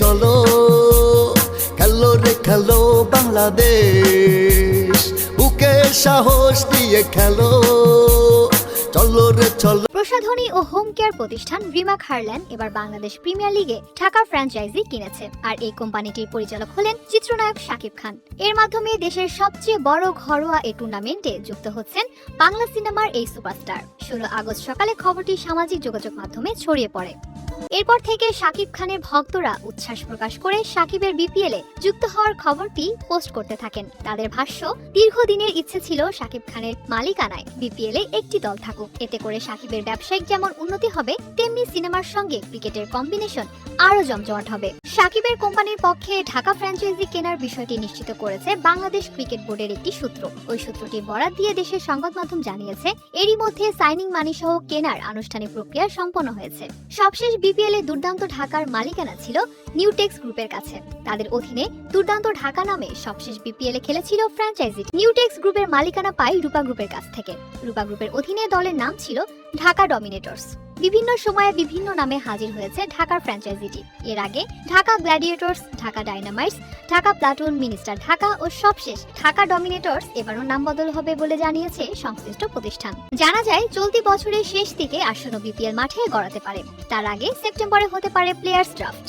চলো, খেলো রে খেলো বাংলাদেশ, বুকে সাহস দিয়ে খেলো, চলো রে চলো। প্রসাধনী ও হোম কেয়ার প্রতিষ্ঠান রিমাক হারল্যান্ড এবার বাংলাদেশ প্রিমিয়ার লিগে ঢাকার ফ্র্যাঞ্চাইজি কিনেছে, আর এই কোম্পানিটির পরিচালক হলেন চিত্রনায়ক শাকিব খান। এর মাধ্যমে দেশের সবচেয়ে বড় ঘরোয়া এই টুর্নামেন্টে যুক্ত হচ্ছেন বাংলা সিনেমার এই সুপারস্টার। 16 আগস্ট সকালে খবরটি সামাজিক যোগাযোগ মাধ্যমে ছড়িয়ে পড়ে। এরপর থেকে শাকিব খানের ভক্তরা উচ্ছ্বাস প্রকাশ করে শাকিবের বিপিএলে যুক্ত হওয়ার খবরটি পোস্ট করতে থাকেন। তাদের ভাষ্য, দীর্ঘদিনের ইচ্ছে ছিল শাকিব খানের মালিকানায় বিপিএলে একটি দল থাকুক। এতে করে শাকিবের ব্যবসায়িক যেমন উন্নতি হবে, তেমনি সিনেমার সঙ্গে ক্রিকেটের কম্বিনেশন আরো জমজমাট হবে। শাকিবের কোম্পানির পক্ষে ঢাকা ফ্র্যাঞ্চাইজি কেনার বিষয়টি নিশ্চিত করেছে বাংলাদেশ ক্রিকেট বোর্ডের একটি সূত্র। ওই সূত্রটি বরাত দিয়ে দেশের সংবাদ মাধ্যম জানিয়েছে, এরই মধ্যে সাইনিং মানি সহ কেনার আনুষ্ঠানিক প্রক্রিয়া সম্পন্ন হয়েছে। সবশেষ বিপিএল এ দুর্দান্ত ঢাকার মালিকানা ছিল নিউটেক্স গ্রুপের কাছে। তাদের অধীনে দুর্দান্ত ঢাকা নামে সবশেষ বিপিএল এ খেলেছিল ফ্র্যাঞ্চাইজি। নিউটেক্স গ্রুপের মালিকানা পায় রূপা গ্রুপের কাছ থেকে। রূপা গ্রুপের অধীনে দলের নাম ছিল ঢাকা ডমিনেটর্স। বিভিন্ন সময়ে বিভিন্ন নামে হাজির হয়েছে ঢাকার ফ্র্যাঞ্চাইজিটি। এর আগে Dhaka Gladiators, Dhaka Dynamites, Dhaka Platoon, Minister Dhaka ও সবশেষ ঢাকা ডমিনেটর্স এবারও নাম বদল হবে বলে জানিয়েছে সংশ্লিষ্ট প্রতিষ্ঠান। জানা যায়, চলতি বছরের শেষ দিকে আসন্ন বিপিএল মাঠে গড়াতে পারে। তার আগে সেপ্টেম্বরে হতে পারে প্লেয়ার্স ড্রাফট।